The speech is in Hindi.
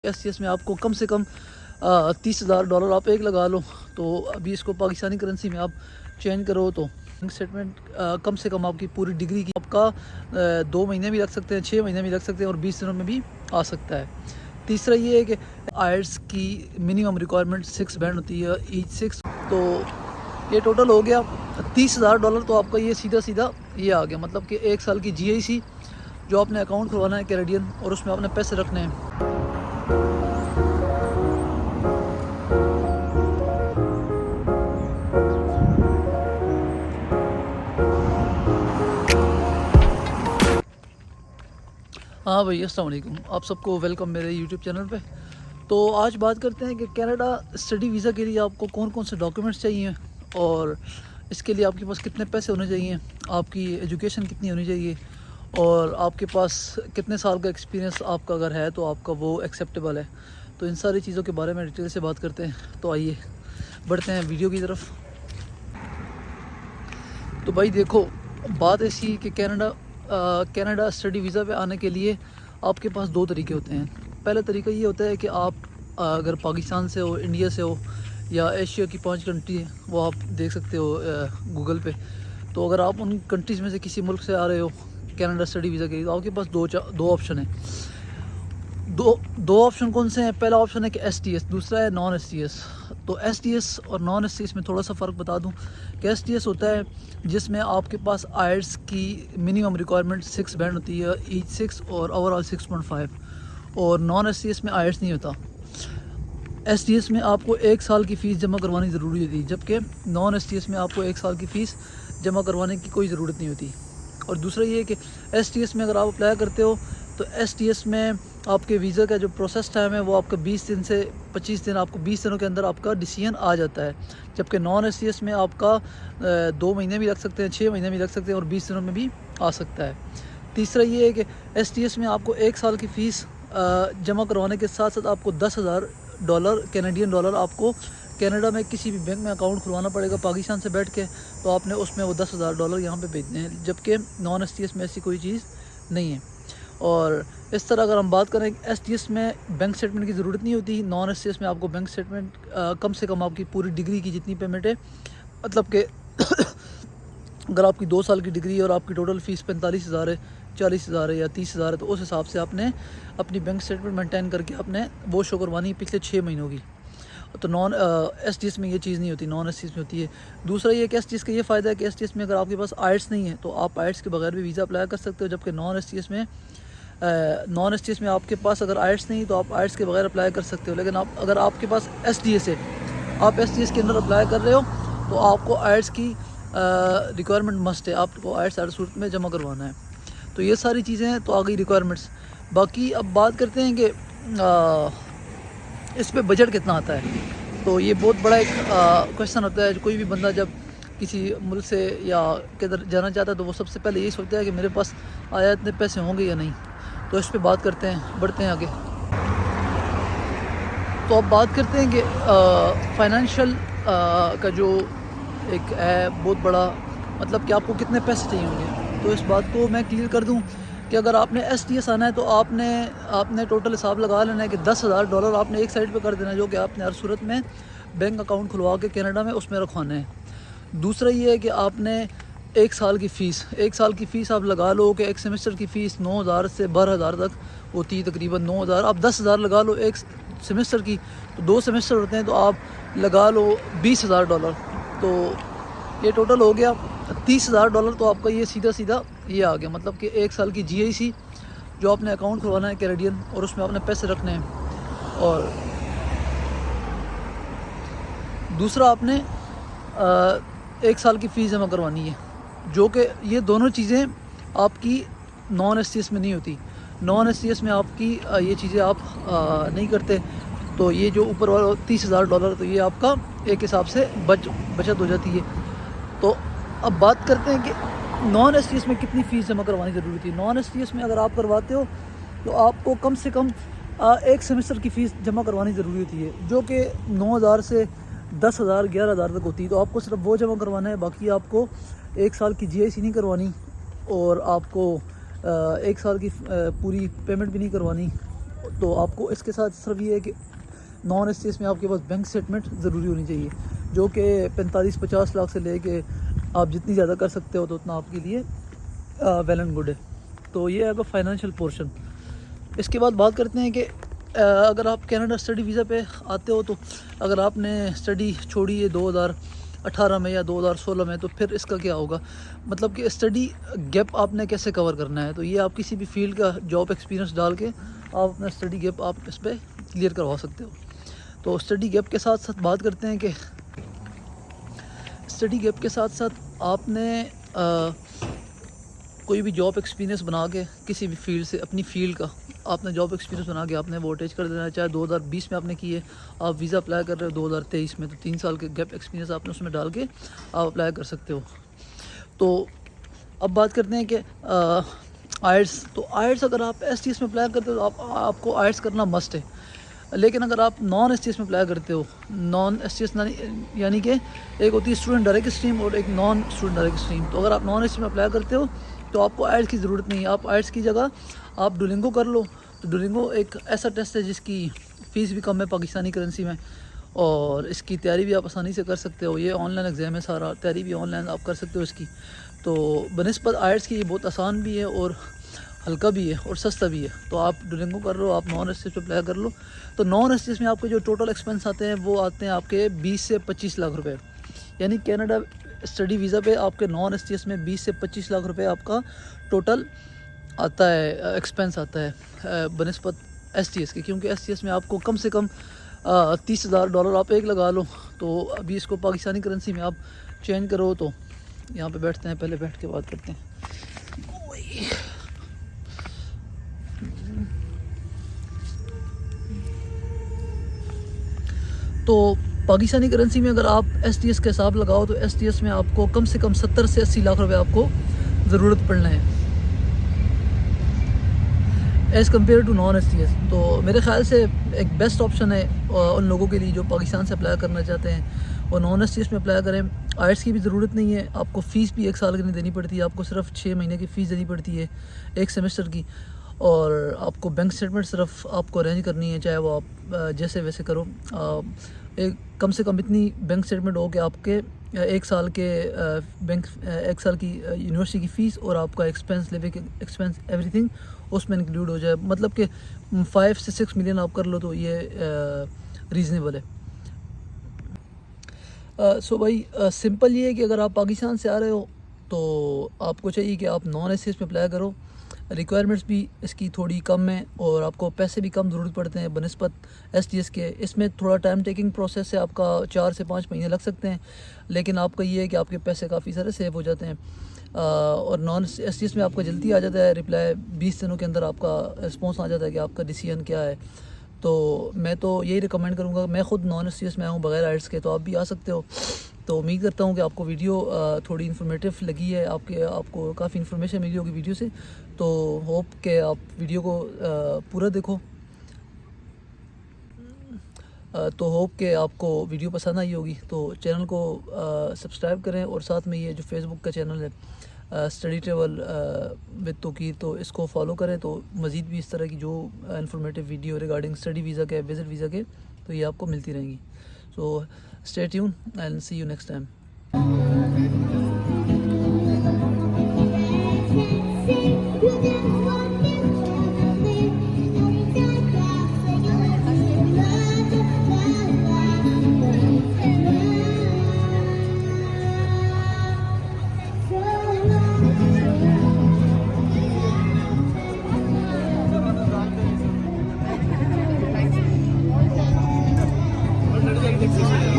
एस में आपको कम से कम $30,000 आप एक लगा लो। तो अभी इसको पाकिस्तानी करेंसी में आप चेंज करो तो बैंक स्टेटमेंट कम से कम आपकी पूरी डिग्री की आपका 2 महीने भी लग सकते हैं, 6 महीने भी लग सकते हैं और 20 दिनों में भी आ सकता है। तीसरा ये है कि आयल्स की मिनिमम रिक्वायरमेंट 6 बैंड होती है, ईच 6। तो ये टोटल हो गया $30,000। तो आपका ये सीधा सीधा ये आ गया, मतलब कि 1 साल की GIC जो आपने अकाउंट खुलवाना है कैनेडियन, और उसमें आपने पैसे रखने हैं। हाँ भाई, अस्सलाम वालेकुम, आप सबको वेलकम मेरे यूट्यूब चैनल पे। तो आज बात करते हैं कि कनाडा स्टडी वीज़ा के लिए आपको कौन कौन से डॉक्यूमेंट्स चाहिए और इसके लिए आपके पास कितने पैसे होने चाहिए, आपकी एजुकेशन कितनी होनी चाहिए और आपके पास कितने साल का एक्सपीरियंस आपका अगर है तो आपका वो एक्सेप्टेबल है। तो इन सारी चीज़ों के बारे में डिटेल से बात करते हैं। तो आइए बढ़ते हैं वीडियो की तरफ। तो भाई देखो, बात ऐसी कि कनाडा स्टडी वीज़ा पे आने के लिए आपके पास 2 तरीके होते हैं। पहला तरीका ये होता है कि आप अगर पाकिस्तान से हो, इंडिया से हो या एशिया की 5 कंट्री है वो आप देख सकते हो गूगल पे। तो अगर आप उन कंट्रीज़ में से किसी मुल्क से आ रहे हो कनाडा स्टडी वीज़ा के लिए, तो आपके पास दो ऑप्शन है। दो ऑप्शन कौन से हैं? पहला ऑप्शन है कि STS, दूसरा है नॉन STS। तो STS और नॉन STS में थोड़ा सा फ़र्क बता दूं कि STS होता है जिसमें आपके पास आयल्स की मिनिमम रिक्वायरमेंट 6 बैंड होती है, ईच 6 और ओवरऑल 6.5। और नॉन STS में आयल्स नहीं होता। STS में आपको 1 साल की फ़ीस जमा करवानी ज़रूरी होती है, जबकि नॉन STS में आपको 1 साल की फ़ीस जमा करवाने की कोई ज़रूरत नहीं होती। और दूसरा ये है कि STS में अगर आप अप्लाई करते हो तो STS में आपके वीज़ा का जो प्रोसेस टाइम है वो आपका 20 दिन से 25 दिन, आपको 20 दिनों के अंदर आपका डिसीजन आ जाता है। जबकि नॉन STS में आपका 2 महीने भी लग सकते हैं, 6 महीने भी लग सकते हैं और 20 दिनों में भी आ सकता है। तीसरा ये है कि STS में आपको 1 साल की फ़ीस जमा करवाने के साथ साथ आपको $10,000 कैनेडियन डॉलर आपको कनाडा में किसी भी बैंक में अकाउंट खुलवाना पड़ेगा पाकिस्तान से बैठ के। तो आपने उसमें वो $10,000 यहाँ पे भेजने हैं, जबकि नॉन STS में ऐसी कोई चीज़ नहीं है। और इस तरह अगर हम बात करें, STS में बैंक स्टेटमेंट की ज़रूरत नहीं होती। नॉन STS में आपको बैंक स्टेटमेंट कम से कम आपकी पूरी डिग्री की जितनी पेमेंट है, मतलब कि अगर आपकी 2 साल की डिग्री है और आपकी टोटल फ़ीस 45,000 है, 40,000 है या 30,000 है, तो उस हिसाब से आपने अपनी बैंक स्टेटमेंट मेंटेन करके आपने वो शो करवानी है पिछले 6 महीनों की। तो नॉन STS में ये चीज़ नहीं होती, नॉन STS में होती है। दूसरा ये कि STS का ये फ़ायदा है कि STS में अगर आपके पास आयल्स नहीं है तो आप आयल्स के बगैर भी वीज़ा अप्लाई कर सकते हो, जबकि नॉन STS में आपके पास अगर आयल्स नहीं तो आप आयल्स के बगैर अप्लाई कर सकते हो। लेकिन अगर आपके पास STS है, आप STS के अंदर अप्लाई कर रहे हो तो आपको आयल्स की रिक्वायरमेंट मस्ट है, आपको आयल्स हर सूरत में जमा करवाना है। तो ये सारी चीज़ें हैं, तो आ गई रिक्वायरमेंट्स। बाकी अब बात करते हैं कि इस पे बजट कितना आता है। तो ये बहुत बड़ा एक क्वेश्चन होता है। कोई भी बंदा जब किसी मुल्क से या किधर जाना चाहता है तो वो सबसे पहले यही सोचता है कि मेरे पास आया इतने पैसे होंगे या नहीं। तो इस पे बात करते हैं, बढ़ते हैं आगे। तो अब बात करते हैं कि फाइनेंशियल का जो एक है बहुत बड़ा, मतलब कि आपको कितने पैसे चाहिए होंगे। तो इस बात को मैं क्लियर कर दूं कि अगर आपने STS आना है तो आपने टोटल हिसाब लगा लेना है कि $10,000 आपने एक साइड पे कर देना है, जो कि आपने हर सूरत में बैंक अकाउंट खुलवा के कनाडा में उसमें रखवाना है। दूसरा ये है कि आपने 1 साल की फ़ीस आप लगा लो कि एक सेमेस्टर की फ़ीस 9,000 से 12,000 तक होती है, तकरीबन 9,000। आप 10,000 लगा लो एक सेमेस्टर की, तो 2 सेमेस्टर होते हैं तो आप लगा लो $20,000। तो ये टोटल हो गया $30,000। तो आपका ये सीधा सीधा ये आ गया, मतलब कि 1 साल की GIC जो आपने अकाउंट खुलवाना है कैनेडियन, और उसमें आपने पैसे रखने हैं। और दूसरा आपने 1 साल की फ़ीस जमा करवानी है, जो कि ये दोनों चीज़ें आपकी नॉन STS में नहीं होती। नॉन STS में आपकी ये चीज़ें आप नहीं करते। तो ये जो ऊपर वाला $30,000, तो ये आपका एक हिसाब से बचत हो जाती है। तो अब बात करते हैं कि नॉन STS में कितनी फ़ीस जमा करवानी ज़रूरी थी। नॉन STS में अगर आप करवाते हो तो आपको कम से कम 1 सेमेस्टर की फ़ीस जमा करवानी ज़रूरी होती है, जो कि 9,000 से 10,000 11,000 तक होती है। तो आपको सिर्फ वो जमा करवाना है, बाकी आपको 1 साल की GIC नहीं करवानी और आपको 1 साल की पूरी पेमेंट भी नहीं करवानी। तो आपको इसके साथ सिर्फ ये है कि नॉन एस में आपके पास बैंक स्टेटमेंट ज़रूरी होनी चाहिए, जो कि 45-50 लाख से लेके आप जितनी ज़्यादा कर सकते हो तो उतना आपके लिए वेल एंड गुड है। तो ये है आपका फाइनेंशियल पोर्शन। इसके बाद बात करते हैं कि अगर आप कनाडा स्टडी वीज़ा पे आते हो, तो अगर आपने स्टडी छोड़ी है 2018 में या 2016 में, तो फिर इसका क्या होगा, मतलब कि स्टडी गैप आपने कैसे कवर करना है। तो ये आप किसी भी फील्ड का जॉब एक्सपीरियंस डाल के आप अपना स्टडी गैप आप इस पर क्लियर करवा सकते हो। तो स्टडी गैप के साथ साथ बात करते हैं कि स्टडी गैप के साथ साथ आपने कोई भी जॉब एक्सपीरियंस बना के किसी भी फील्ड से, अपनी फील्ड का आपने जॉब एक्सपीरियंस बना के आपने वो अटैच कर देना है। चाहे 2020 में आपने किए, आप वीज़ा अप्लाई कर रहे हो 2023 में, तो 3 साल के गैप एक्सपीरियंस आपने उसमें डाल के आप अप्लाई कर सकते हो। तो अब बात करते हैं कि आइट्स। तो आइट्स अगर आप STS में अप्लाई करते हो तो आपको आइट्स करना मस्ट है। लेकिन अगर आप नॉन STS में अप्लाई करते हो, नॉन STS यानी कि एक होती है स्टूडेंट डायरेक्ट स्ट्रीम और एक नॉन स्टूडेंट डायरेक्ट स्ट्रीम। तो अगर आप नॉन STS में अप्लाई करते हो तो आपको आइट्स की ज़रूरत नहीं है। आप आइट्स की जगह आप डुलिंगो कर लो। तो डुलिंगो एक ऐसा टेस्ट है जिसकी फ़ीस भी कम है पाकिस्तानी करेंसी में, और इसकी तैयारी भी आप आसानी से कर सकते हो। ये ऑनलाइन एग्ज़ाम है, सारा तैयारी भी ऑनलाइन आप कर सकते हो इसकी। तो बनिस्बत आइट्स की ये बहुत आसान भी है और हल्का भी है और सस्ता भी है। तो आप डुलिंगो कर लो, आप नॉन STS पे अप्लाई कर लो। तो नॉन STS में आपके जो टोटल एक्सपेंस आते हैं वो आते हैं आपके 20 से 25 लाख रुपए। यानी कनाडा स्टडी वीज़ा पे आपके नॉन STS में 20 से 25 लाख रुपए आपका टोटल आता है, एक्सपेंस आता है बनिस्बत STS के। क्योंकि STS में आपको कम से कम $30,000 आप एक लगा लो। तो अभी इसको पाकिस्तानी करेंसी में आप चेंज करो। तो यहाँ पे बैठते हैं, पहले बैठ के बात करते हैं। तो पाकिस्तानी करेंसी में अगर आप STS का हिसाब लगाओ तो STS में आपको कम से कम 70 से 80 लाख रुपए आपको ज़रूरत पड़ना है as compare to non STS। तो मेरे ख़्याल से एक बेस्ट ऑप्शन है उन लोगों के लिए जो पाकिस्तान से अप्लाई करना चाहते हैं, और नॉन STS में अप्लाई करें। आइट्स की भी ज़रूरत नहीं है, आपको फ़ीस भी 1 साल की नहीं देनी पड़ती है, आपको सिर्फ 6 महीने की फ़ीस देनी पड़ती है 1 सेमेस्टर की। और आपको बैंक स्टेटमेंट सिर्फ आपको अरेंज करनी है, चाहे वो आप जैसे वैसे करो। एक कम से कम इतनी बैंक स्टेटमेंट हो कि आपके 1 साल के बैंक 1 साल की यूनिवर्सिटी की फ़ीस और आपका एक्सपेंस, लिविंग एक्सपेंस, एवरीथिंग उसमें इंक्लूड हो जाए। मतलब कि 5 से 6 मिलियन आप कर लो तो ये रीज़नेबल है। सो भाई सिंपल ये है कि अगर आप पाकिस्तान से आ रहे हो तो आपको चाहिए कि आप नॉन STS में अप्लाई करो। रिक्वायरमेंट्स भी इसकी थोड़ी कम है और आपको पैसे भी कम ज़रूरत पड़ते हैं बनिस्बत STS के। इसमें थोड़ा टाइम टेकिंग प्रोसेस है, आपका 4 से 5 महीने लग सकते हैं, लेकिन आपका ये है कि आपके पैसे काफ़ी सारे सेव हो जाते हैं। और नॉन STS में आपका जल्दी आ जाता है रिप्लाई, 20 दिनों के अंदर आपका रिस्पॉन्स आ जाता है कि आपका डिसीजन क्या है। तो मैं तो यही रिकमेंड करूँगा। मैं ख़ुद नॉन STS में आया हूँ बगैर आइट्स के, तो आप भी आ सकते हो। तो उम्मीद करता हूँ कि आपको वीडियो थोड़ी इन्फॉर्मेटिव लगी है, आपको काफ़ी इन्फॉर्मेशन मिली होगी वीडियो से। तो होप कि आप वीडियो को पूरा देखो। तो होप कि आपको वीडियो पसंद आई होगी। तो चैनल को सब्सक्राइब करें और साथ में ये जो फेसबुक का चैनल है स्टडी ट्रेवल विद तोकीर, तो इसको फॉलो करें। तो मज़ीद भी इस तरह की जो informative video regarding study visa के, विज़िट वीज़ा के, तो ये आपको मिलती रहेंगी। So stay tune and see you next time. Dexiso.